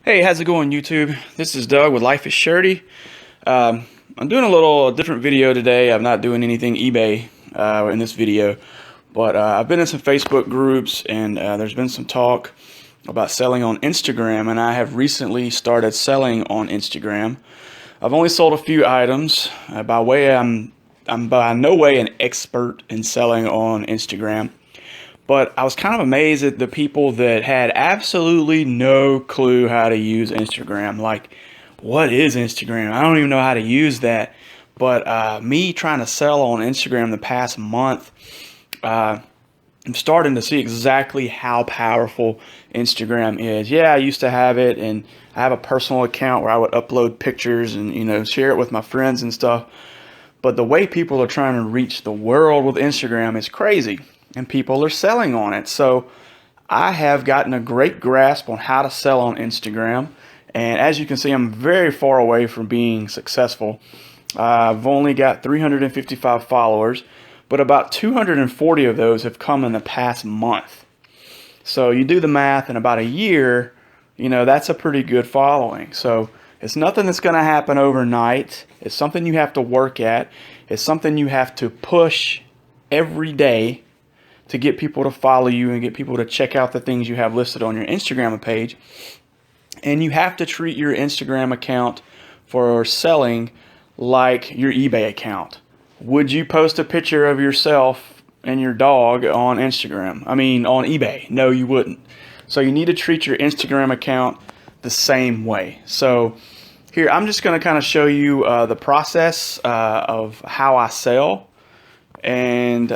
Hey, how's it going, YouTube? This is Doug with Life is Surety. I'm doing a little different video today. I'm not doing anything eBay in this video, but I've been in some Facebook groups, and there's been some talk about selling on Instagram, and I have recently started selling on Instagram. I've only sold a few items. I'm by no way an expert in selling on Instagram. But I was kind of amazed at the people that had absolutely no clue how to use Instagram. Like, what is Instagram? I don't even know how to use that. But me trying to sell on Instagram the past month, I'm starting to see exactly how powerful Instagram is. Yeah, I used to have it, and I have a personal account where I would upload pictures and, share it with my friends and stuff. But the way people are trying to reach the world with Instagram is crazy, and people are selling on it. So I have gotten a great grasp on how to sell on Instagram. And as you can see, I'm very far away from being successful. I've only got 355 followers, but about 240 of those have come in the past month. So you do the math, in about a year, that's a pretty good following. So it's nothing that's going to happen overnight. It's something you have to work at. It's something you have to push every day to get people to follow you and get people to check out the things you have listed on your Instagram page. And you have to treat your Instagram account for selling like your eBay account. Would you post a picture of yourself and your dog on Instagram? I mean, on eBay? No, you wouldn't. So you need to treat your Instagram account the same way. So here, I'm just going to kind of show you the process of how I sell, and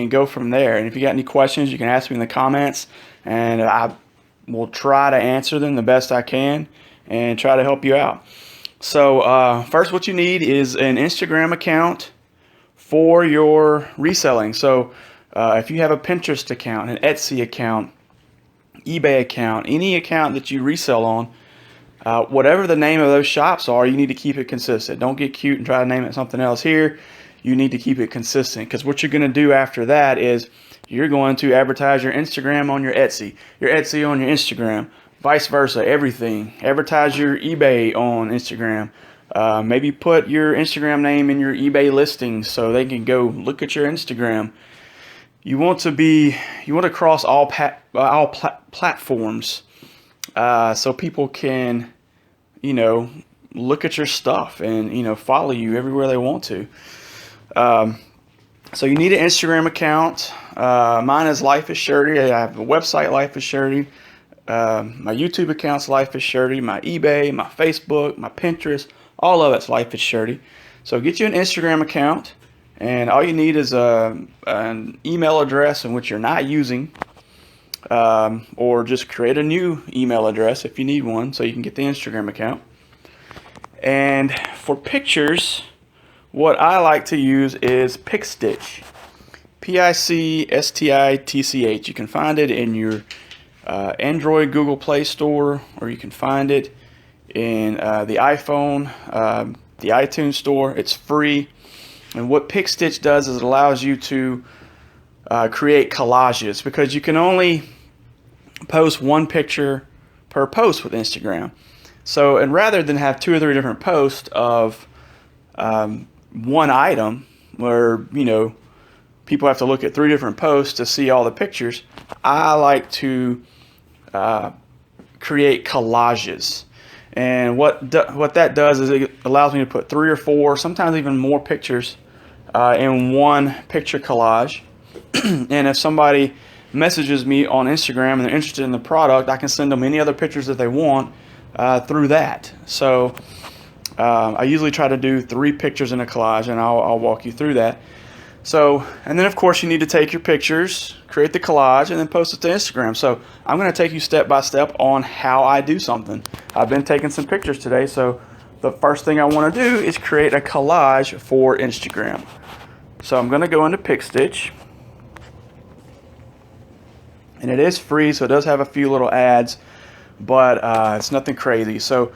go from there. And if you got any questions, you can ask me in the comments, and I will try to answer them the best I can and try to help you out. So first, what you need is an Instagram account for your reselling. So if you have a Pinterest account, an Etsy account, eBay account, any account that you resell on, whatever the name of those shops are, you need to keep it consistent. Don't get cute and try to name it something else here. You need to keep it consistent, because what you're going to do after that is you're going to advertise your Instagram on your Etsy on your Instagram, vice versa, everything. Advertise your eBay on Instagram. Maybe put your Instagram name in your eBay listings so they can go look at your Instagram. You want to cross all platforms, so people can, look at your stuff and, follow you everywhere they want to. So you need an Instagram account. Mine is Life is Surety. I have a website, Life is Surety. My YouTube account's Life is Surety. My eBay, my Facebook, my Pinterest, all of it's Life is Surety. So get you an Instagram account, and all you need is an email address in which you're not using, or just create a new email address if you need one so you can get the Instagram account. And for pictures, what I like to use is PicStitch, PicStitch. You can find it in your Android Google Play Store, or you can find it in the iPhone, the iTunes Store. It's free. And what PicStitch does is it allows you to create collages, because you can only post one picture per post with Instagram. So, and rather than have 2 or 3 different posts of one item where, people have to look at 3 different posts to see all the pictures, I like to create collages. And what that does is it allows me to put 3 or 4, sometimes even more pictures in one picture collage. And if somebody messages me on Instagram and they're interested in the product, I can send them any other pictures that they want through that. So I usually try to do 3 pictures in a collage, and I'll walk you through that. So, and then of course you need to take your pictures, create the collage, and then post it to Instagram. So I'm going to take you step by step on how I do something. I've been taking some pictures today, so the first thing I want to do is create a collage for Instagram. So I'm going to go into PicStitch, and it is free, so it does have a few little ads, but it's nothing crazy. So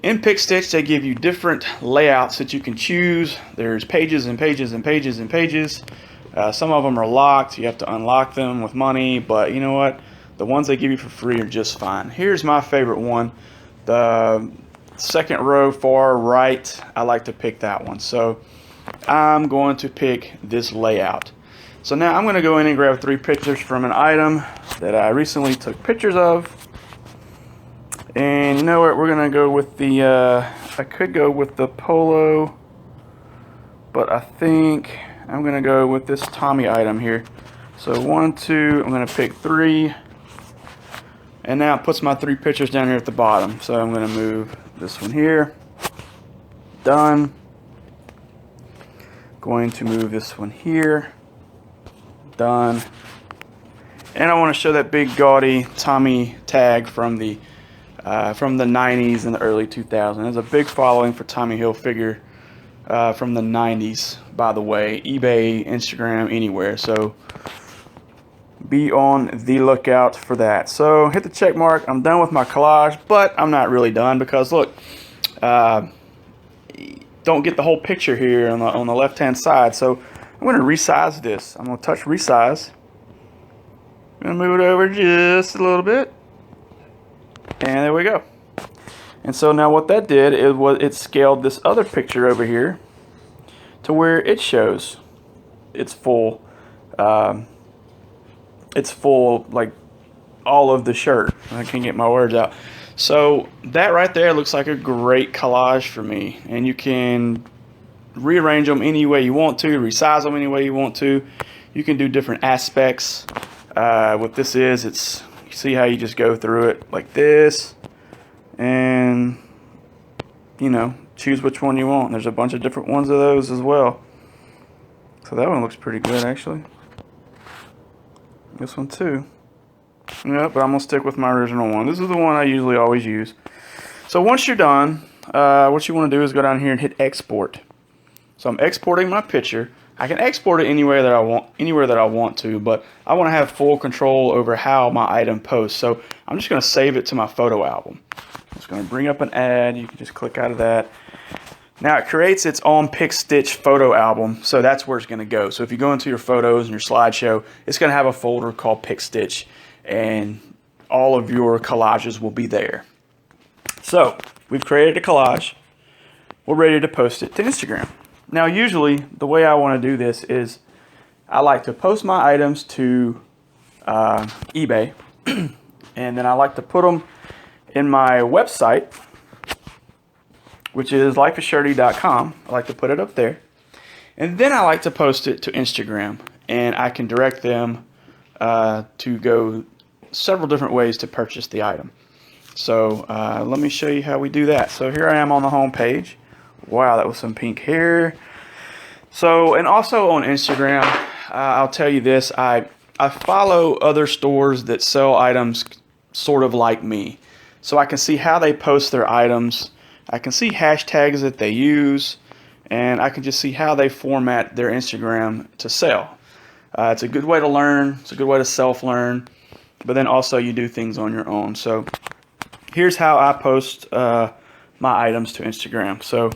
in PicStitch, they give you different layouts that you can choose. There's pages and pages and pages and pages. Some of them are locked. You have to unlock them with money, but you know what? The ones they give you for free are just fine. Here's my favorite one. The second row far right, I like to pick that one. So I'm going to pick this layout. So now I'm going to go in and grab 3 pictures from an item that I recently took pictures of. And you know what, we're going to go with the, I could go with the polo, but I think I'm going to go with this Tommy item here. So 1, 2, I'm going to pick 3. And now it puts my 3 pictures down here at the bottom. So I'm going to move this one here. Done. Going to move this one here. Done. And I want to show that big gaudy Tommy tag from the 90s and the early 2000s. There's a big following for Tommy Hilfiger from the 90s, by the way. eBay, Instagram, anywhere. So be on the lookout for that. So hit the check mark. I'm done with my collage, but I'm not really done because look, don't get the whole picture here on the left hand side. So I'm going to resize this. I'm going to touch resize. I'm going to move it over just a little bit. And there we go. And so now what that did is it scaled this other picture over here to where it shows its full like all of the shirt. I can't get my words out. So that right there looks like a great collage for me, and you can rearrange them any way you want to, resize them any way you want to. You can do different aspects. What this is, it's, you see how you just go through it like this, and you know, choose which one you want. There's a bunch of different ones of those as well. So that one looks pretty good actually. This one too. Yeah, but I'm going to stick with my original one. This is the one I usually always use. So once you're done, what you want to do is go down here and hit export. So I'm exporting my picture. I can export it anywhere that I want to, but I want to have full control over how my item posts. So I'm just going to save it to my photo album. I'm just going to bring up an ad. You can just click out of that. Now it creates its own pick stitch photo album, so that's where it's going to go. So if you go into your photos and your slideshow, it's going to have a folder called pick stitch, and all of your collages will be there. So we've created a collage. We're ready to post it to Instagram. Now usually the way I want to do this is I like to post my items to eBay, and then I like to put them in my website, which is lifeisshirty.com. I like to put it up there. And then I like to post it to Instagram. And I can direct them to go several different ways to purchase the item. So let me show you how we do that. So here I am on the home page. Wow, that was some pink hair. So, and also on Instagram, I'll tell you this. I follow other stores that sell items sort of like me. So I can see how they post their items. I can see hashtags that they use, and I can just see how they format their Instagram to sell. It's a good way to learn. It's a good way to self-learn, but then also you do things on your own. So here's how I post my items to Instagram. So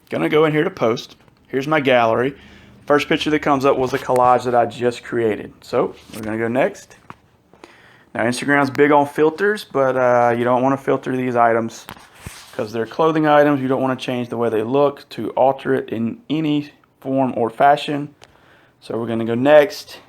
gonna go in here to post. Here's my gallery. First picture that comes up was a collage that I just created. So we're gonna go next. Now Instagram's big on filters, but you don't want to filter these items because they're clothing items. You don't want to change the way they look to alter it in any form or fashion. So we're going to go next.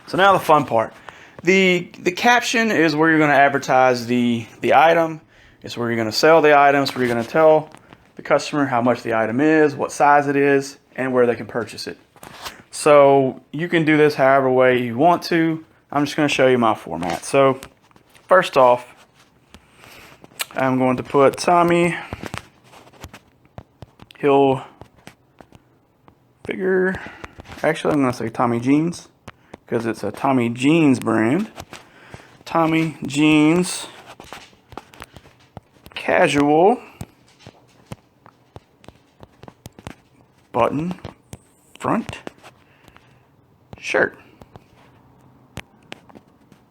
So now the fun part. The caption is where you're going to advertise the item. It's where you're going to sell the items, where you're going to tell the customer how much the item is, what size it is, and where they can purchase it. So you can do this however way you want to. I'm just going to show you my format. So first off, I'm going to put Tommy Hilfiger. Actually, I'm going to say Tommy Jeans because it's a Tommy Jeans brand. Tommy Jeans Casual Button Front Shirt.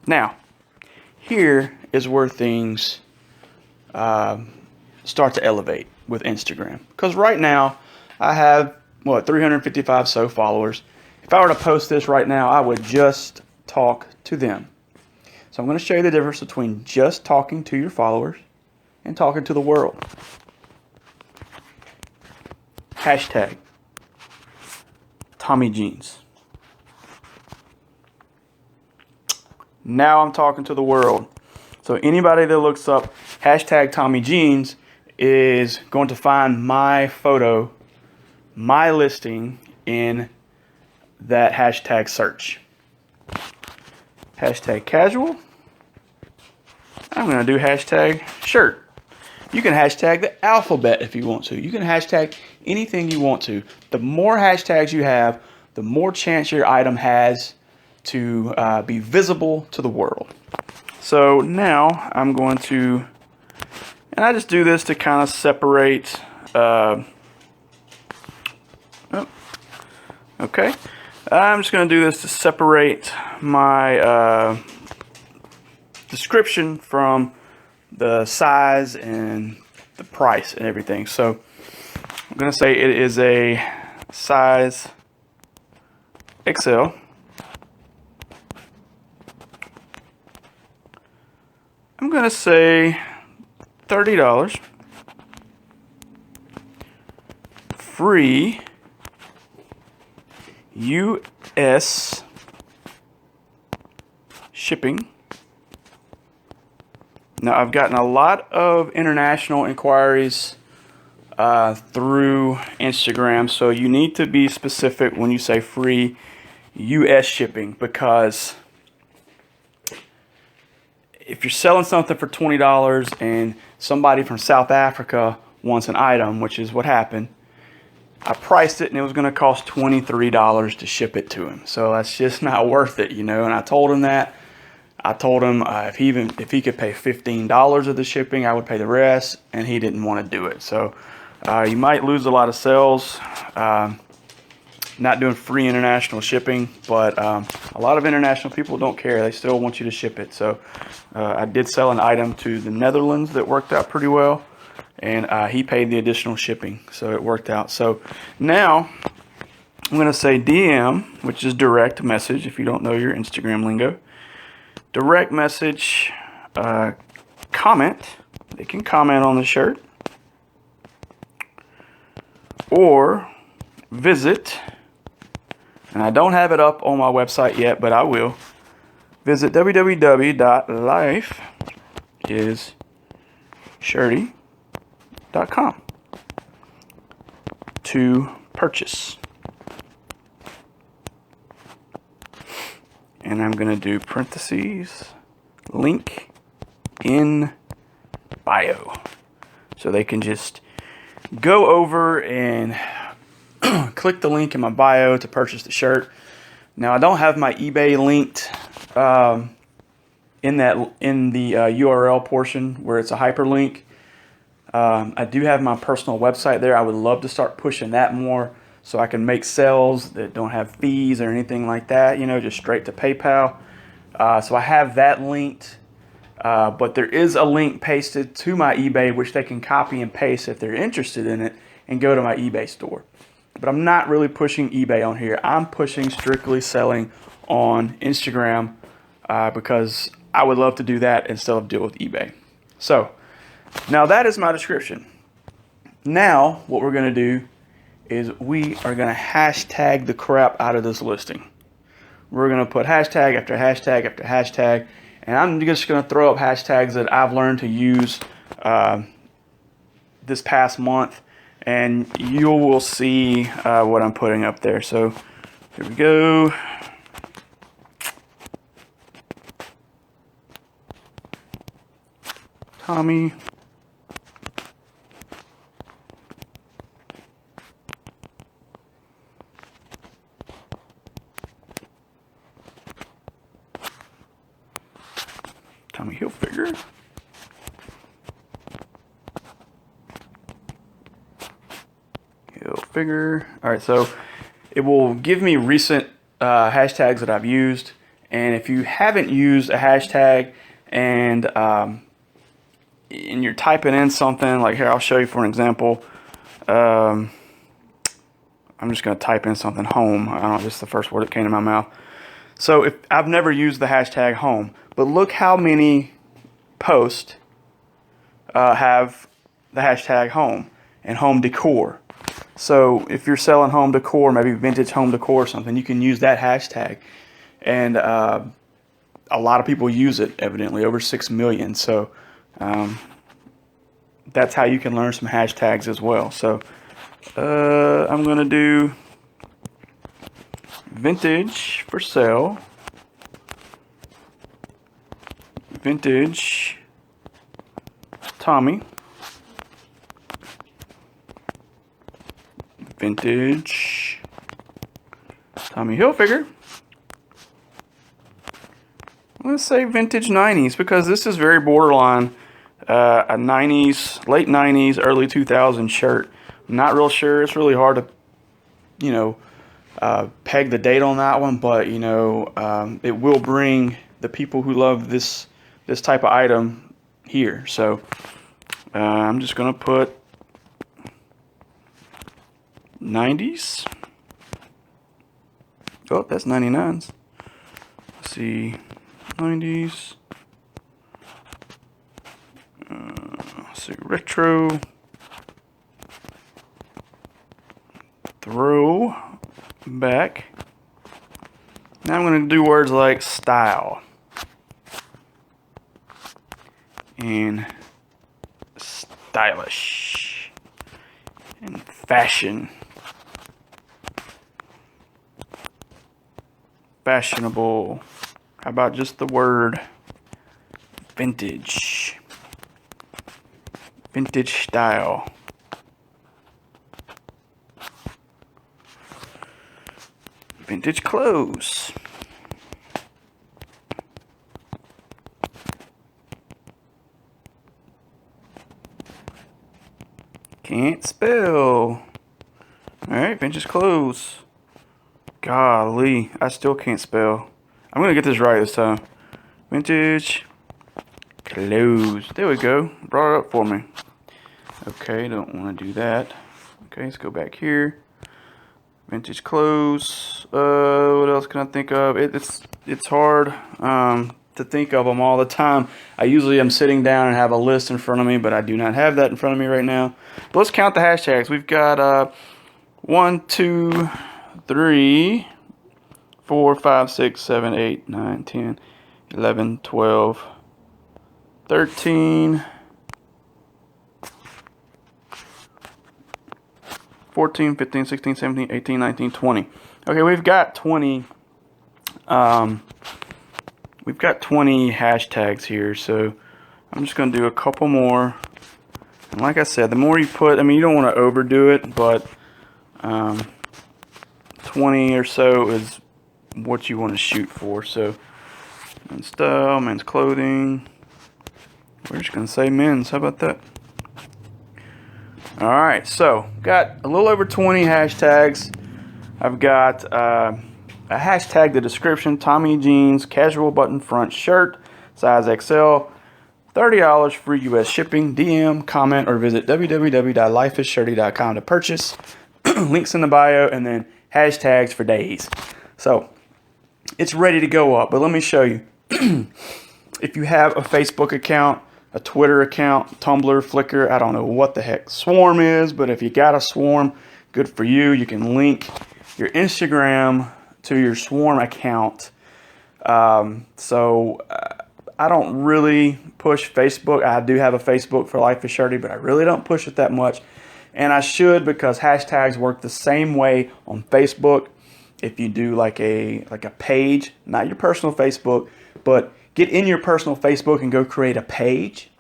Now, here is where things start to elevate with Instagram. Because right now, I have, 355 so followers. If I were to post this right now, I would just talk to them. So I'm going to show you the difference between just talking to your followers and talking to the world. Hashtag Tommy Jeans. Now I'm talking to the world. So anybody that looks up hashtag Tommy Jeans is going to find my photo, my listing in that hashtag search. Hashtag casual. I'm going to do hashtag shirt. You can hashtag the alphabet if you want to. You can hashtag anything you want to. The more hashtags you have, the more chance your item has to be visible to the world. So now I'm going to, and I just do this to kind of separate, okay. I'm just going to do this to separate my description from the size and the price and everything. So I'm going to say it is a size XL. I'm going to say $30. Free US shipping. Now, I've gotten a lot of international inquiries through Instagram, so you need to be specific when you say free US shipping, because if you're selling something for $20 and somebody from South Africa wants an item, which is what happened, I priced it and it was going to cost $23 to ship it to him. So that's just not worth it, you know. And I told him that. I told him if he could pay $15 of the shipping, I would pay the rest, and he didn't want to do it. So you might lose a lot of sales not doing free international shipping, but a lot of international people don't care. They still want you to ship it. So I did sell an item to the Netherlands that worked out pretty well, and he paid the additional shipping, so it worked out. So now I'm going to say DM, which is direct message if you don't know your Instagram lingo. Direct message, comment. They can comment on the shirt, or visit, and I don't have it up on my website yet, but I will. Visit www.lifeisshirty.com to purchase. And I'm going to do parentheses, link in bio. So they can just go over and click the link in my bio to purchase the shirt. Now I don't have my eBay linked in the URL portion where it's a hyperlink. I do have my personal website there. I would love to start pushing that more, so I can make sales that don't have fees or anything like that, you know, just straight to PayPal. So I have that linked, but there is a link pasted to my eBay, which they can copy and paste if they're interested in it and go to my eBay store. But I'm not really pushing eBay on here. I'm pushing strictly selling on Instagram because I would love to do that instead of deal with eBay. So now that is my description. Now what we're going to do is we are going to hashtag the crap out of this listing. We're going to put hashtag after hashtag after hashtag, and I'm just going to throw up hashtags that I've learned to use this past month, and you will see what I'm putting up there. So here we go. Tommy. Tommy Hilfiger. Hilfiger. All right, so it will give me recent hashtags that I've used, and if you haven't used a hashtag and you're typing in something, like here, I'll show you for an example. I'm just going to type in something, home. I don't know, just the first word that came to my mouth. So if I've never used the hashtag home, but look how many posts have the hashtag home and home decor. So if you're selling home decor, maybe vintage home decor or something, you can use that hashtag. And a lot of people use it, evidently, over 6 million. So that's how you can learn some hashtags as well. So I'm going to do vintage for sale, vintage Tommy, vintage Tommy Hilfiger. Let's say vintage 90s, because this is very borderline a 90s, late 90s, early 2000s shirt. I'm not real sure. It's really hard to, peg the date on that one, but it will bring the people who love this type of item here. So I'm just gonna put 90s. Oh, that's 99s. Let's see. 90s. Let's see, retro. Throw back. Now I'm going to do words like style and stylish and fashion. Fashionable. How about just the word vintage? Vintage style. Vintage clothes. Can't spell. Alright, vintage clothes. Golly, I still can't spell. I'm gonna get this right this time. Vintage clothes. There we go. Brought it up for me. Okay, don't want to do that. Okay, let's go back here. Vintage clothes. What else can I think of? It's hard to think of them all the time. I usually am sitting down and have a list in front of me, but I do not have that in front of me right now. But let's count the hashtags. We've got 1, 2, 3, 4, 5, 6, 7, 8, 9, 10, 11, 12, 13, 14, 15, 16, 17, 18, 19, 20. Okay, we've got 20 hashtags here, so I'm just going to do a couple more. And like I said, the more you put, I mean, you don't want to overdo it, but 20 or so is what you want to shoot for. So men's style, men's clothing. We're just going to say men's. How about that? Alright, so got a little over 20 hashtags. I've got a hashtag, the description, Tommy jeans, casual button front shirt, size XL, $30 free US shipping. DM, comment, or visit www.lifeisshirty.com to purchase. Links in the bio, and then hashtags for days. So it's ready to go up, but let me show you. If you have a Facebook account, a Twitter account, Tumblr, Flickr, I don't know what the heck Swarm is, but if you got a Swarm, good for you. You can link your Instagram to your Swarm account. I don't really push Facebook. I do have a Facebook for Life is Shirty, but I really don't push it that much. And I should, because hashtags work the same way on Facebook. If you do like a page, not your personal Facebook, but get in your personal Facebook and go create a page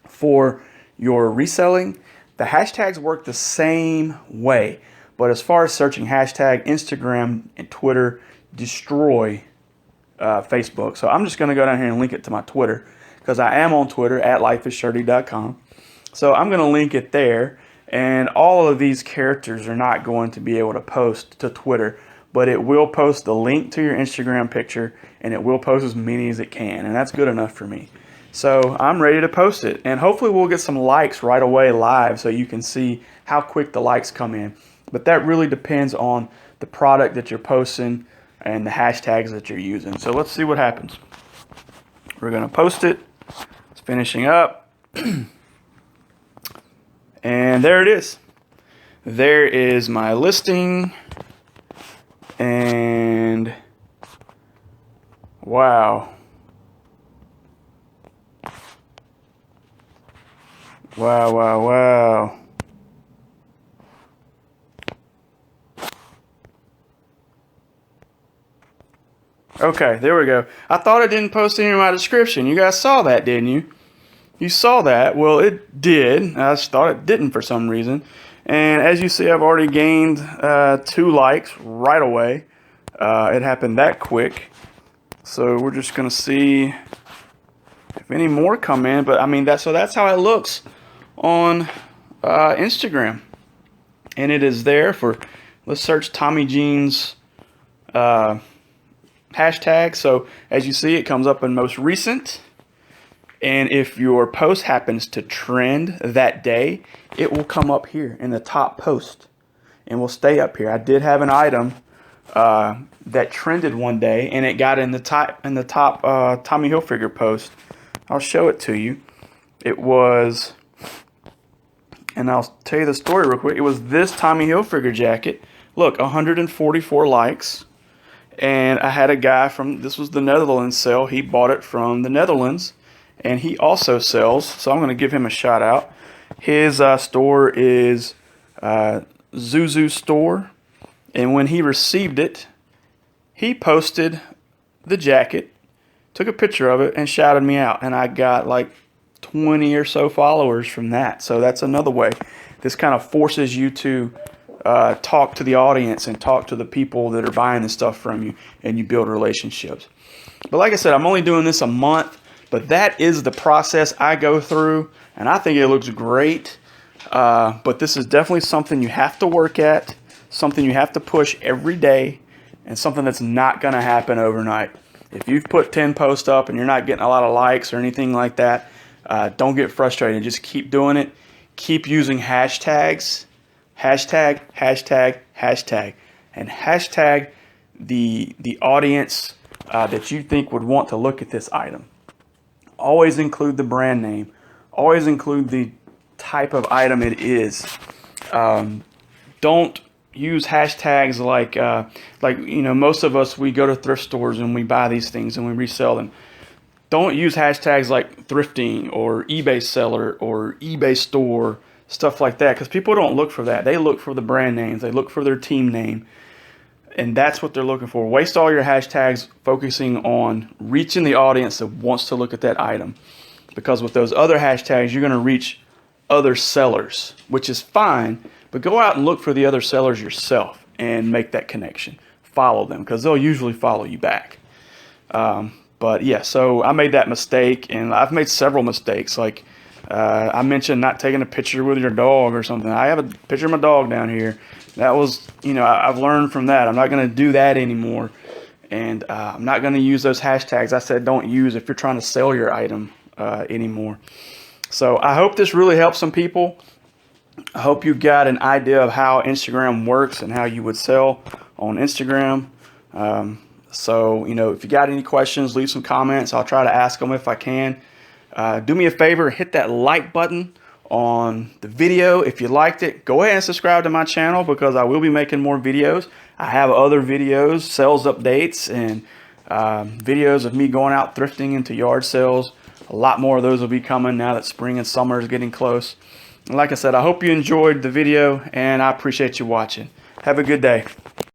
for your reselling. The hashtags work the same way. But as far as searching hashtag, Instagram and Twitter destroy Facebook. So I'm just going to go down here and link it to my Twitter, because I am on Twitter at lifeisshirty.com. So I'm going to link it there. And all of these characters are not going to be able to post to Twitter, but it will post the link to your Instagram picture, and it will post as many as it can, and that's good enough for me. So I'm ready to post it, and hopefully we'll get some likes right away live so you can see how quick the likes come in. But that really depends on the product that you're posting and the hashtags that you're using. So let's see what happens. We're going to post it. It's finishing up. And there it is. There is my listing. And wow. Wow, wow, wow. Okay, there we go. I thought I didn't post any of my description. You guys saw that, didn't you? You saw that. Well, it did. I just thought it didn't for some reason. And as you see, I've already gained 2 likes right away. It happened that quick. So we're just going to see if any more come in. But I mean, that's how it looks on Instagram. And it is there for, let's search Tommy Jean's hashtag. So as you see, it comes up in most recent. And if your post happens to trend that day, it will come up here in the top post and will stay up here. I did have an item that trended one day, and it got in the top Tommy Hilfiger post. I'll show it to you. It was, and I'll tell you the story real quick. It was this Tommy Hilfiger jacket. Look, 144 likes. And I had a guy from, this was the Netherlands sell. He bought it from the Netherlands, and he also sells. So I'm going to give him a shout out. His store is Zuzu Store. And when he received it, he posted the jacket, took a picture of it, and shouted me out. And I got like 20 or so followers from that. So that's another way. This kind of forces you to talk to the audience and talk to the people that are buying the stuff from you, and you build relationships. But like I said, I'm only doing this a month, but that is the process I go through, and I think it looks great. But this is definitely something you have to work at, something you have to push every day, and something that's not going to happen overnight. If you've put 10 posts up and you're not getting a lot of likes or anything like that, don't get frustrated. Just keep doing it. Keep using hashtags. Hashtag, hashtag, hashtag. And hashtag the audience that you think would want to look at this item. Always include the brand name. Always include the type of item it is. Don't use hashtags like you know, most of us, we go to thrift stores and we buy these things and we resell them. Don't use hashtags like thrifting or eBay seller or eBay store, stuff like that, because people don't look for that. They look for the brand names. They look for their team name, and that's what they're looking for. Waste all your hashtags focusing on reaching the audience that wants to look at that item, because with those other hashtags, you're going to reach other sellers, which is fine, but go out and look for the other sellers yourself and make that connection. Follow them, because they'll usually follow you back. But yeah, so I made that mistake, and I've made several mistakes. Like I mentioned not taking a picture with your dog or something. I have a picture of my dog down here. That was, you know, I've learned from that. I'm not going to do that anymore. And I'm not going to use those hashtags I said don't use if you're trying to sell your item anymore. So I hope this really helps some people. I hope you got an idea of how Instagram works and how you would sell on Instagram. So, you know, if you got any questions, leave some comments. I'll try to ask them if I can. Do me a favor, hit that like button on the video. If you liked it, go ahead and subscribe to my channel, because I will be making more videos. I have other videos, sales updates, and videos of me going out thrifting into yard sales. A lot more of those will be coming now that spring and summer is getting close. And like I said, I hope you enjoyed the video, and I appreciate you watching. Have a good day.